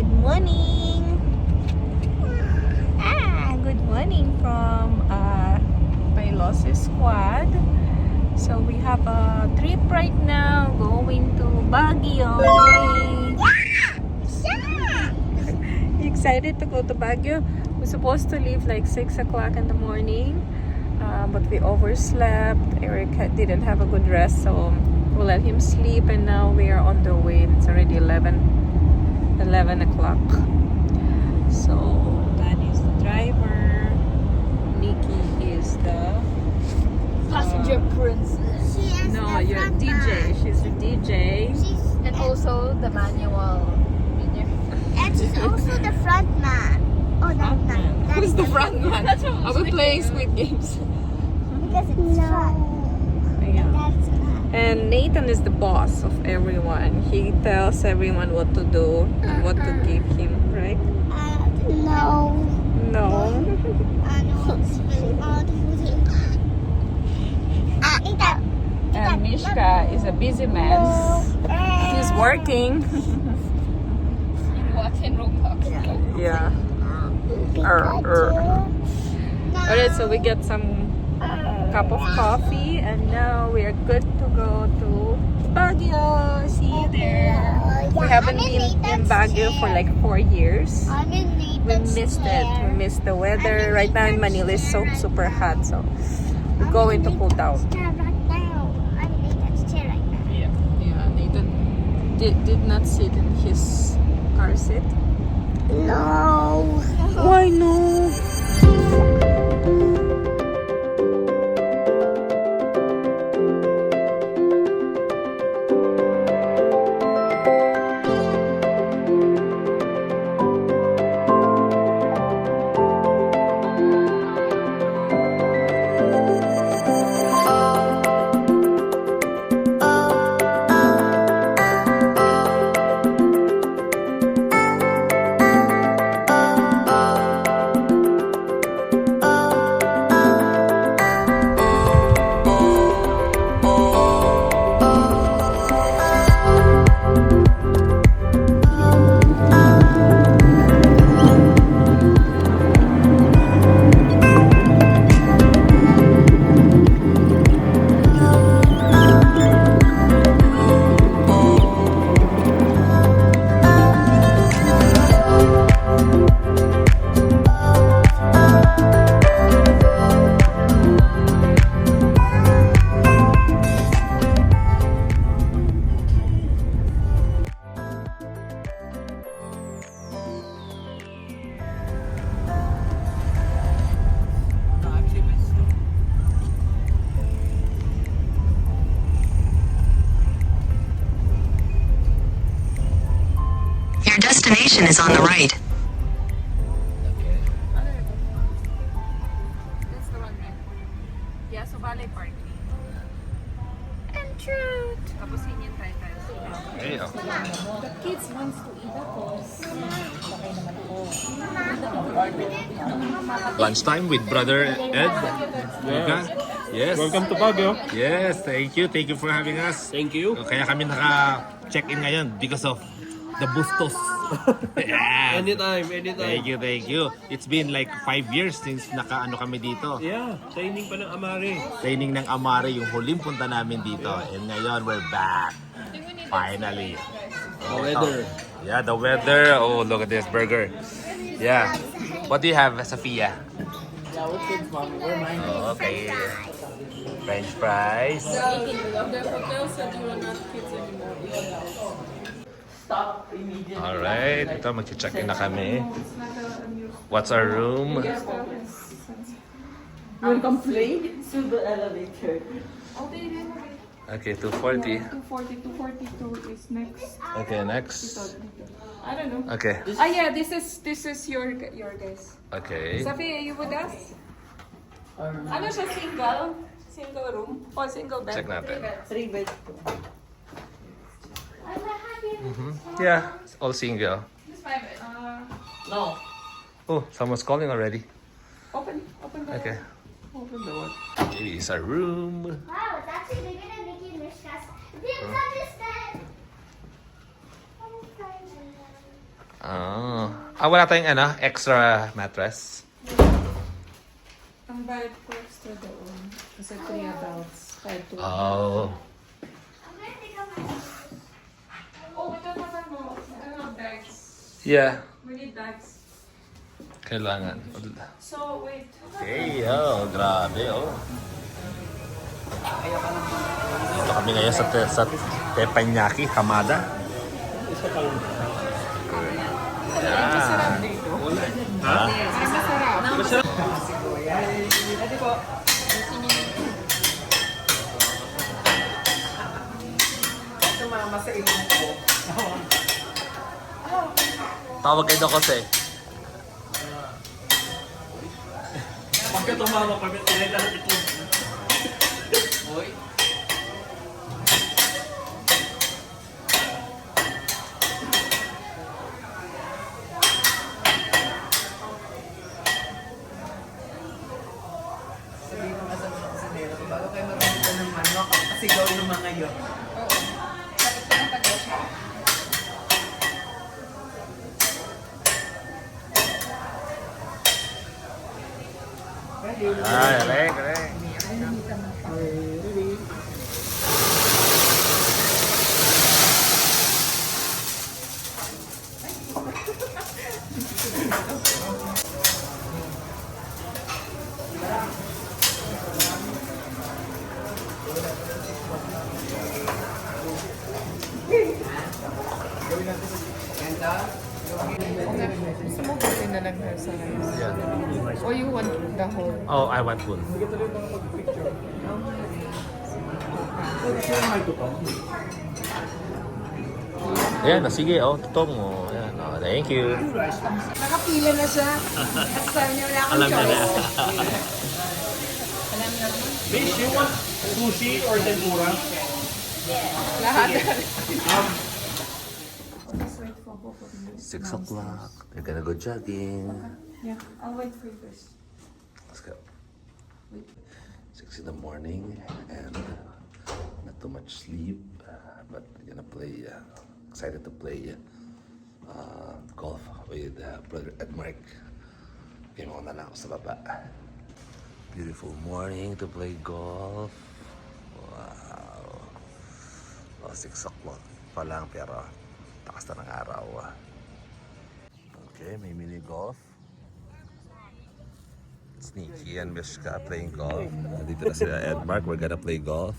good morning. Good morning from Pilosis Squad. So we have a trip right now going to Baguio. Yay! You excited to go to Baguio? We're supposed to leave like 6 o'clock in the morning, but we overslept. Eric didn't have a good rest, so we'll let him sleep, and now we are on the way. It's already 11 o'clock. So Danny's the driver, Nikki is the passenger princess. no, you're a DJ. She's the DJ. And also the manual leader. And she's also the front man. Oh, that's not. Who's the front man? That's what Are we playing Squid Games? Because it's front. Yeah. That's not. And Nathan is the boss of everyone. He tells everyone what to do and what to give him, right? No. No. I know it's really hard to And Mishka is a busy man. He's working. Watching Roblox. Yeah. Alright, so we get some cup of coffee, and now we are good to go to Baguio. See you there. We haven't been in Baguio for like 4 years. I'm in We Nathan's missed it. chair. We missed the weather. Right now in Manila is so super hot, so we're going to cool down. Chair right now. I'm in Nathan's chair right now. Yeah, Nathan did not sit in his car seat. No. Why no? Your destination is on the right. That's the one, right? Yeah, so Balay Parking. True. Tapos hinintay tayo sila. The kids wants to eat ako. Lunchtime with brother Ed. Okay. Yes. Welcome to Baguio. Yes, thank you. Thank you for having us. Thank you. Kaya kami naka-check-in ngayon because of the Bustos. Yes. Anytime. Thank you. It's been like 5 years since naka-ano kami dito. Yeah, training pa ng Amare. Training ng Amare yung huling punta namin dito. And ngayon, we're back. Finally. The weather. Yeah, the weather. Oh, look at this burger. Yeah. What do you have, Safia? Oh, okay. French fries. The hotel said you are not kids anymore. Alright, ito mag-check-in na kami. What's our room? Will complain? Okay, 240. 242 is next. Okay, next. I don't know. Okay, Yeah, this is your guys. okay. Safi, are you with us? Ano siya, single? Single room? O single bed? Check natin. 3 bed. Yeah, it's all single. No. Oh, someone's calling already. Open the Okay. Open the door. It is our room. Wow, it's actually bigger than Mickey Mishka's. Because of this bed. Oh. Wala tayong extra mattress? Ang bayad ko extra doon. Kasi 3 adults. 5 to Oh. Oh, we don't have bags. Yeah. We need bags. Kailangan. So, wait. Okay, grabe, Dito kami ngayon sa Teppanyaki, Hamada. Ha? Tawag kayo daw kasi. Pagka tumama, pagka tinay lang ito. Sigaw yung mga yun. Correct. Gusto mo gawin na lang her sa rice? Yeah. Or you want the whole? Oh, I want full. Ayan, sige, tutong mo. Ayan, thank you. Nakapila na siya. At sabi niya wala akong Alam niya na. Miss, you want sushi or tempura? Lahat. 6 o'clock. We're gonna go jogging. Yeah, I'll wait for you first. Let's go. 6 in the morning and not too much sleep, but we're gonna play. Excited to play golf with brother Edmark. Kaya mo na lang ako sa baba. Beautiful morning to play golf. Wow. 6 o'clock pa lang pero takas na ng araw. Okay, may mini golf. Sneaky and Mishka playing golf. Dito na sila Edmark, we're gonna play golf.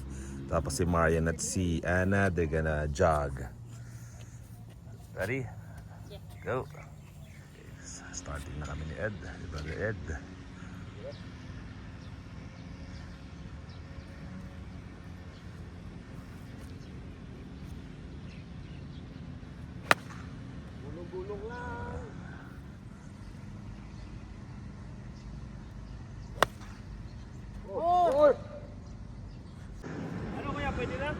Tapos si Marian at si Anna, they're gonna jog. Ready? Yeah. Go. Okay, starting na kami ni Ed, ni Brother Ed. Gulong-gulong lang. Ano kaya, pwede na?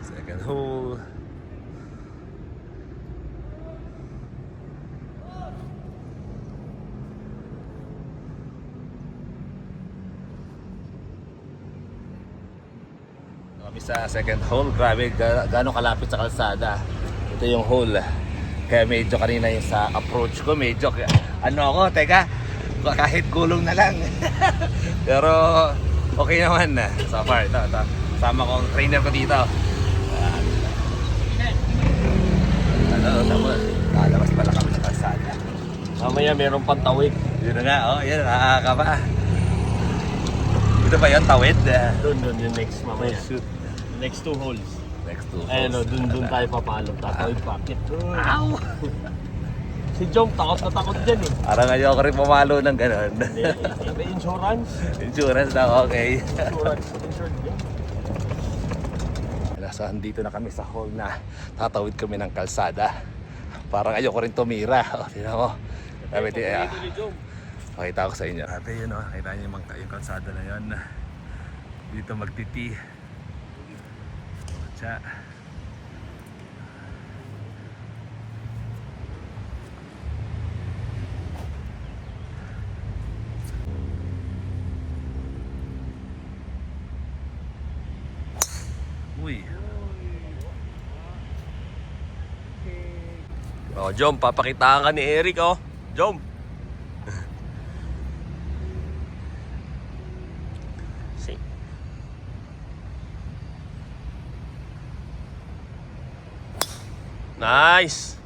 Second hole. Kami sa second hole, grabe, gaano kalapit sa kalsada. Ito yung hole. Kaya medyo kanina yung sa approach ko, medyo, teka, kahit gulong na lang. Pero, okay naman na. So far, ito. Sama ko ang trainer ko dito. Tapos, lalabas pala kami sa kalsada. Mamaya meron pang tawid. Yun na nga, yan, nakakaba. Ito ba yun, tawid? Doon, yung next mamaya. Shoot. Next 2 holes. Next 2 holes. Ayun, doon tayo papalo. Tatawid bakit? Ow! Si Jom, takot na takot dyan eh. Parang ayoko rin pumalo ng gano'n. May insurance. Insurance daw, okay. Insurance dyan. Nasa dito na kami sa hall na tatawid kami ng kalsada. Parang ayoko rin tumira. O, tingnan mo. Sabi, pakita ko sa inyo. Ate, yun o. Kita niyo yung kalsada na yun. Dito magtiti. Tsa. Uy. Oh, Jom, papakitaan ka ni Eric, oh. Jom. See. Nice.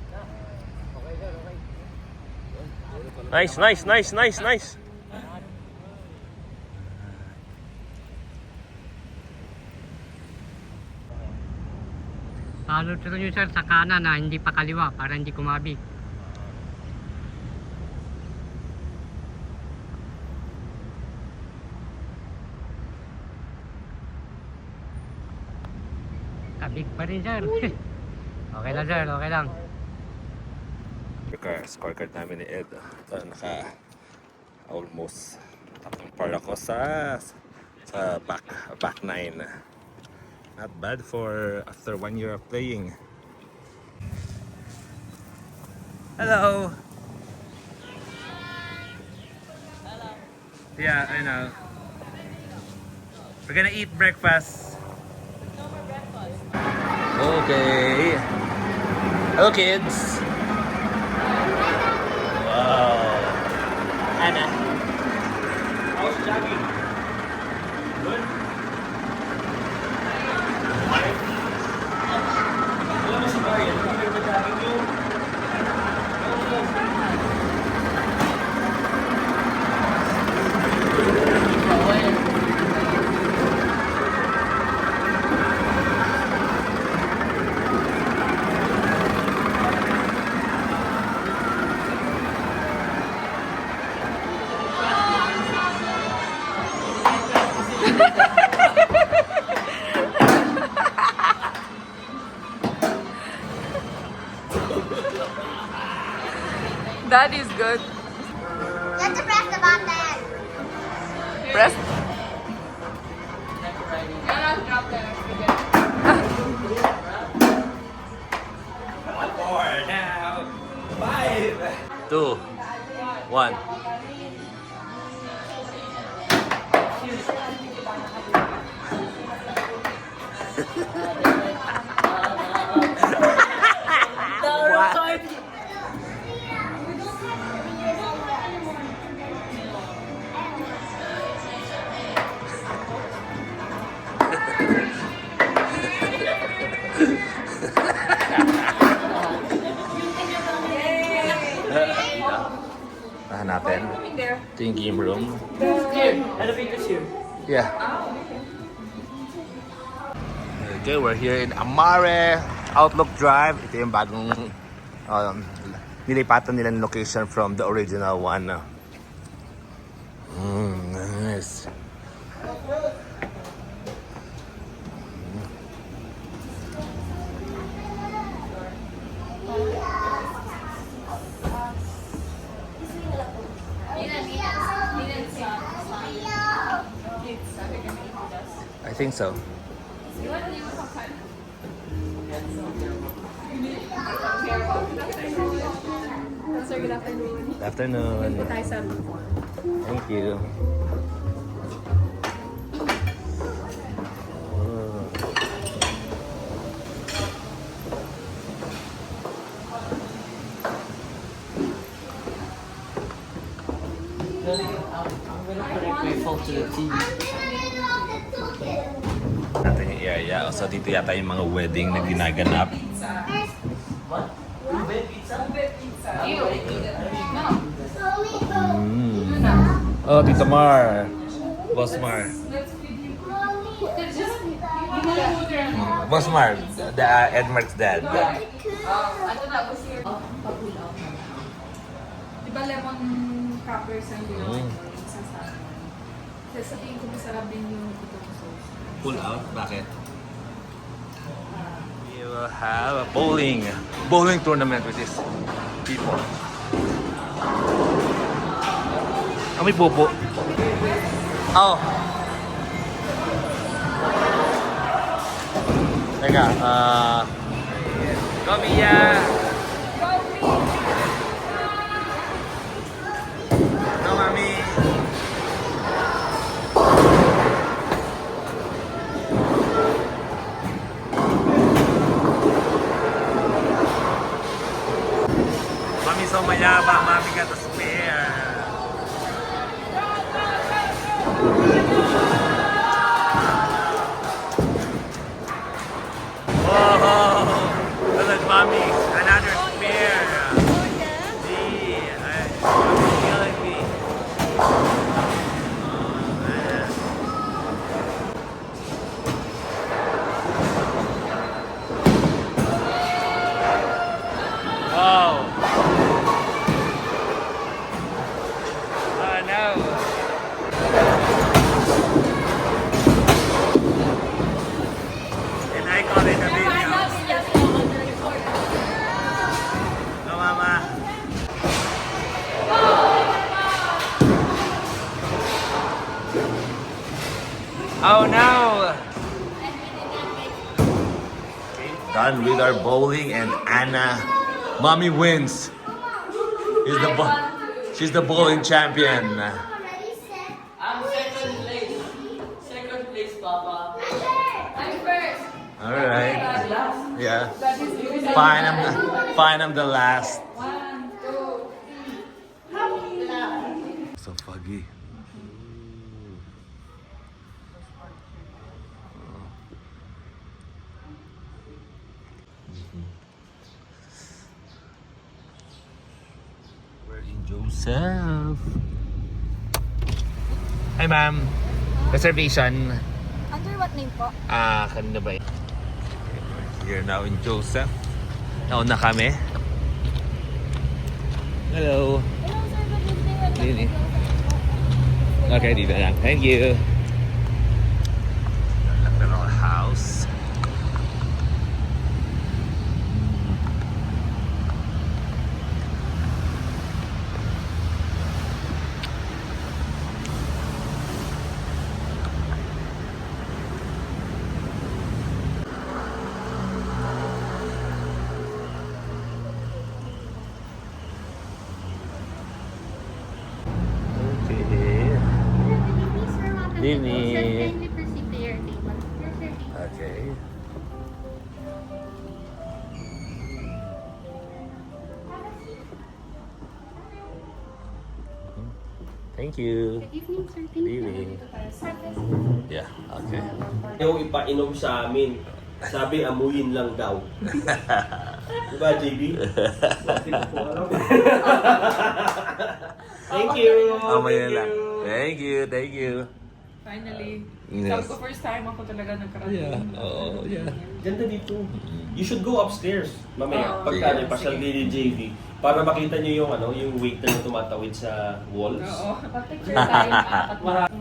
Nice. Follow through nyo sir sa kanan na hindi pa kaliwa para hindi kumabig. Kabig pa rin sir. Okay lang sir, okay lang. Scorecard namin ni Ed. Ito, naka almost tatlong par ako sa back 9. Not bad for after 1 year of playing. Hello. Yeah, I know. We're gonna eat breakfast. Okay. Hello, kids. Wow. Anna. How's jogging? Good. Alam mo si Marian, hindi ba jogging yun? That is good. You have to press the button. Press. Two, one. Tahan natin. Ito yung game room. Elevator's here. Yeah. Okay, we're here in Amare Outlook Drive. Ito yung bagong nilipatan nila ng location from the original one. Nice. I think so. Sir, good afternoon. Good afternoon. Tayo sa Thank you. Grateful to the team. Natin yung area. So dito yata yung mga wedding na ginaganap. Oh, Tito Mar. Boss Mar. Boss Mar, the Edmard's dad. Diba lemon crackers ang ginawa sa salad? Kasi sa tingin ko masarap din yung itong sauce. Pull out? Bakit? We will have a bowling tournament with these people. May bobo. Oh. Teka, Go Mia! Go Mami! Yaba, Mommy got a spare. Whoa! Look at Mommy, another spare. Yeah, Mommy's killing me. Oh, man. Wow. Oh no. And I caught it in the video. No, Mama. Oh no. Done with our bowling and Anna. Mommy wins. She's the bowling champion. Already set. I'm second place. Second place, Papa. I'm first. All right. Yeah. Fine. I'm the last. 1, 2, 3. So foggy. We're in Joseph. Hi, ma'am. Reservation. Under what name po? Kanina ba yun? Here now in Joseph. Nauna kami. Hello. Hello, sir. Good evening. Okay, dito lang. Thank you. Look at our house. Okay. Dini. Okay. Thank you. Good evening, sir. Good evening. Yeah, okay. Yung ipainom sa amin, sabi amuyin lang daw. Diba, JB? Thank you. Amaya lang. Thank you. Finally. Yes. Sabi ko, first time ako talaga nagkarating. Oh, yeah. Ganda dito. You should go upstairs mamaya Oo. pagka Sige. pasyal ni JV para makita niyo yung yung waiter na tumatawid sa walls. Oo. Pag-picture tayo ng apat na.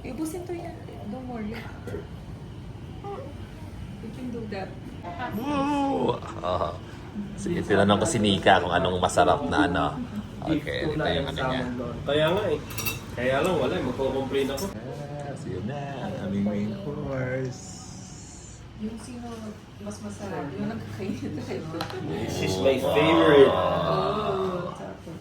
Ibusin to yan. Don't worry. We can do that. Woo! Sige, tinanong ko si Nika kung anong masarap na ano. Okay, dito yung ano niya. Kaya nga eh. Kaya lang wala, magko-complain ako. See you na, aming main course. Yung sino mas masarap, yung nagkakainin tayo. This is my favorite. Oh, tapos.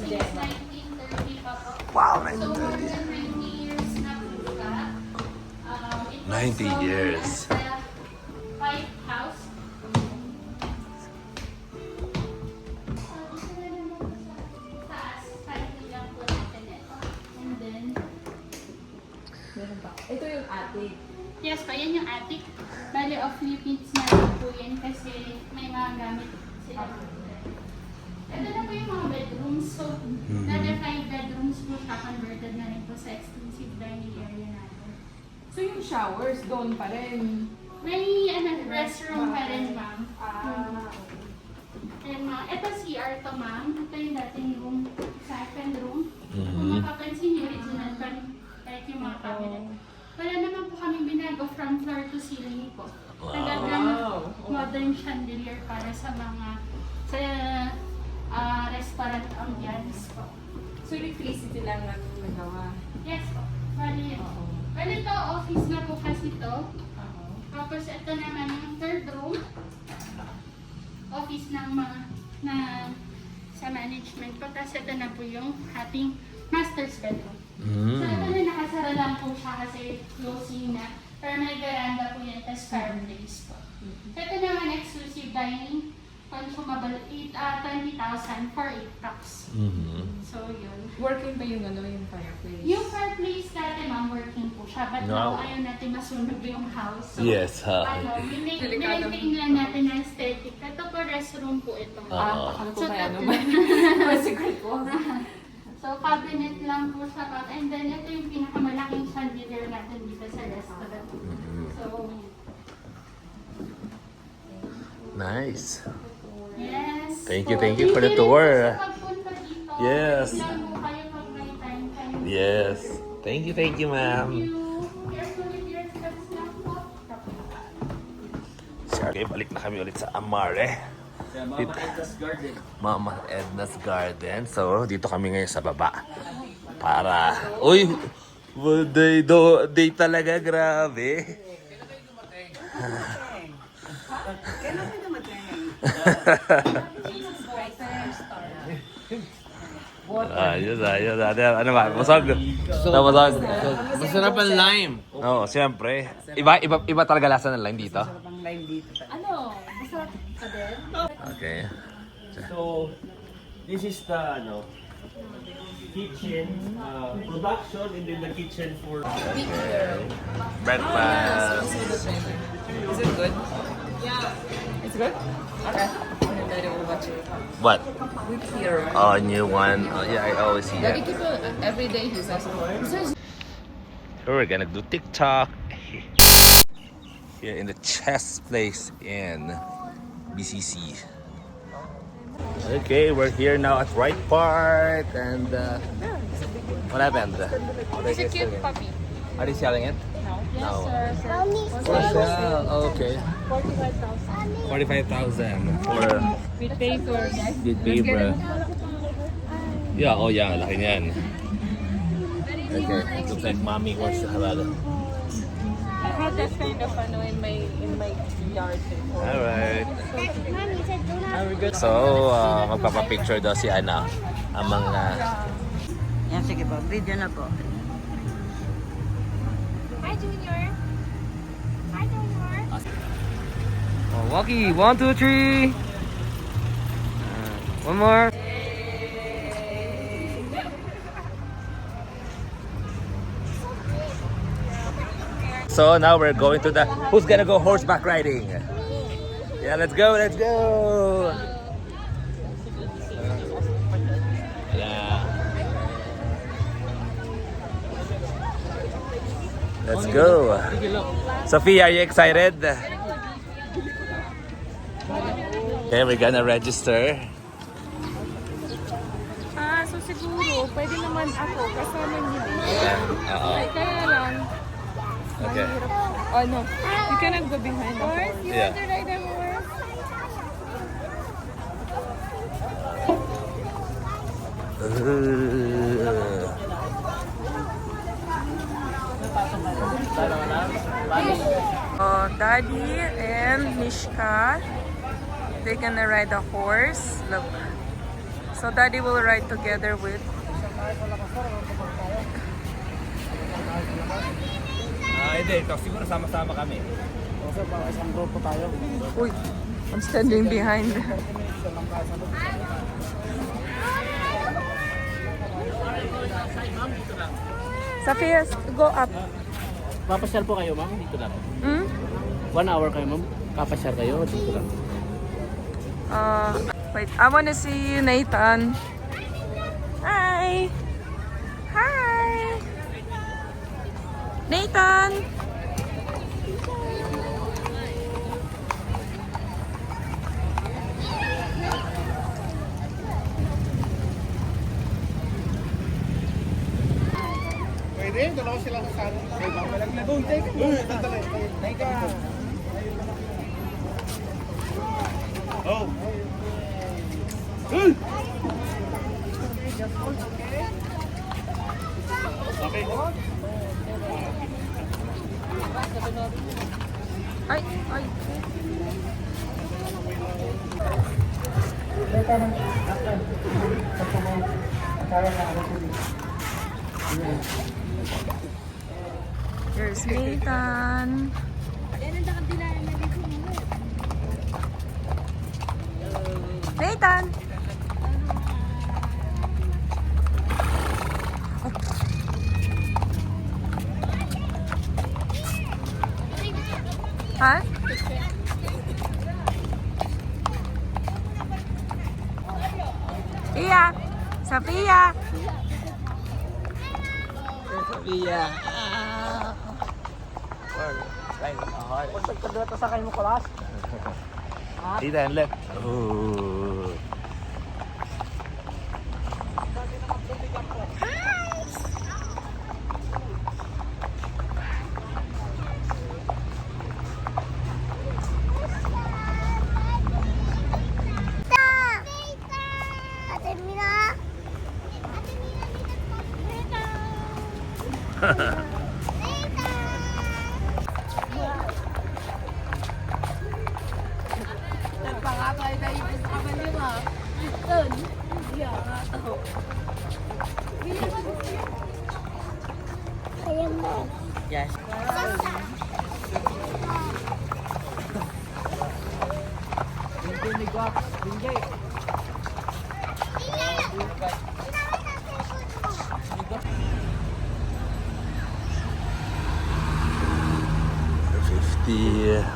Since 1930 pa po. Wow, So, more than 90 years na po ka. It was 90 known years. as the White House. Taas, kahit nilang po natin ito. And then, Meron pa. Ito yung attic. yes pa, yan yung attic. Bali of Philippines na rin po yan kasi may mga gamit sila. Ito na po yung mga bedrooms. So, another 5 bedrooms po siya converted na rin po sa exclusive dining area natin. So yung showers, doon pa rin. May restroom pa rin, ma'am. And ito CR to, ma'am. Ito yung dating room, second room. Kung mapapansin niyo, original pa rin. Like yung mga cabinet. Wala naman po kami binago from floor to ceiling po. Talagang modern chandelier para sa mga restaurant ambience po. So electricity lang ang nagawa. Yes po. Bali, ito office na po kasi to. Tapos ito naman yung third room. Office ng mga sa management po. Tapos ito na po yung ating master's bedroom. So ito na nakasara lang po siya kasi closing na. Pero may veranda po yan, tapos fireplace po. So ito naman exclusive dining, consumable 20,000 for 8 packs. So yun. Working ba yung yung fireplace? Yung fireplace dati ma'am, working po siya. But now, No. ayaw natin masunog yung house. So, Yes, ha. Maintain lang natin ang aesthetic. Ito po, restroom po ito. Oo. Akala ko So, kaya tatlo. naman. Secret po. So, cabinet lang po siya. And then, ito yung pinakamalaking chandelier natin dito sa restaurant. So, Nice. yes. Thank you So, for the thank you rin tour. po sa pagpunta dito. Yes. Lang po kayo pag may time kayo. Yes. Thank you, ma'am. Thank you. Careful with your steps lang po. Okay, balik na kami ulit sa Amare. Kaya Mama Edna's Garden. Mama Edna's Garden. So, dito kami ngayon sa baba. Para... Uy! Day talaga, grabe. Ayos. Ano ba? Masag. Masag. Masarap ang lime. Oo, siyempre. Iba talaga lasa ng lime dito. Okay. So, this is the kitchen, production, and then the kitchen for... Breakfast. Is it good? Yeah. It's good? Okay. And Daddy will watch it. What? With here. Oh, new one. Oh, yeah, I always see Daddy that. keep every day he says. We're gonna do TikTok here in the chess place in BCC. Okay, we're here now at Wright Park, and what happened? It's a cute puppy. Are they selling it? No. For sale. Okay. 45,000 for With papers. with paper. Yeah. Oh, yeah. Laki niyan. Okay. Looks like mommy wants to have a. I had that kind of in my yard before. All right. So, magpapapicture daw si Ana ang mga... Yan, sige po. Video na po. Hi, Junior. Hi, Junior. Oh, Walkie, 1, 2, 3. One more. So now we're going to the... Who's gonna go horseback riding? Yeah, let's go. Yeah. Let's go. Sophia, are you excited? Okay, we're gonna register. So siguro, pwede naman ako kasama niyo. Oo. Kaya lang, Okay. oh no, you cannot go behind the horse. Yeah. Ride the horse. Daddy and Mishka, they're gonna ride a horse. Look. So Daddy will ride together with. Hindi. Siguro sama-sama kami. Uy, I'm standing behind. Sophia, go up. Papasyal po kayo, ma'am. Dito lang. Hmm? 1 hour kayo, ma'am. Papasyal kayo. Dito lang. Wait, I wanna see you, Nathan. Hi. Hi. Nathan. Pwede, dalawa sila sa sana. Oh. Okay. Ay, ay. Here's Nathan. Nathan! Ha? Iya! Sophia! Sophia. Usap ka doon sa kayo mo kulas. Tita, look. Oh. Yes. Binjay. 50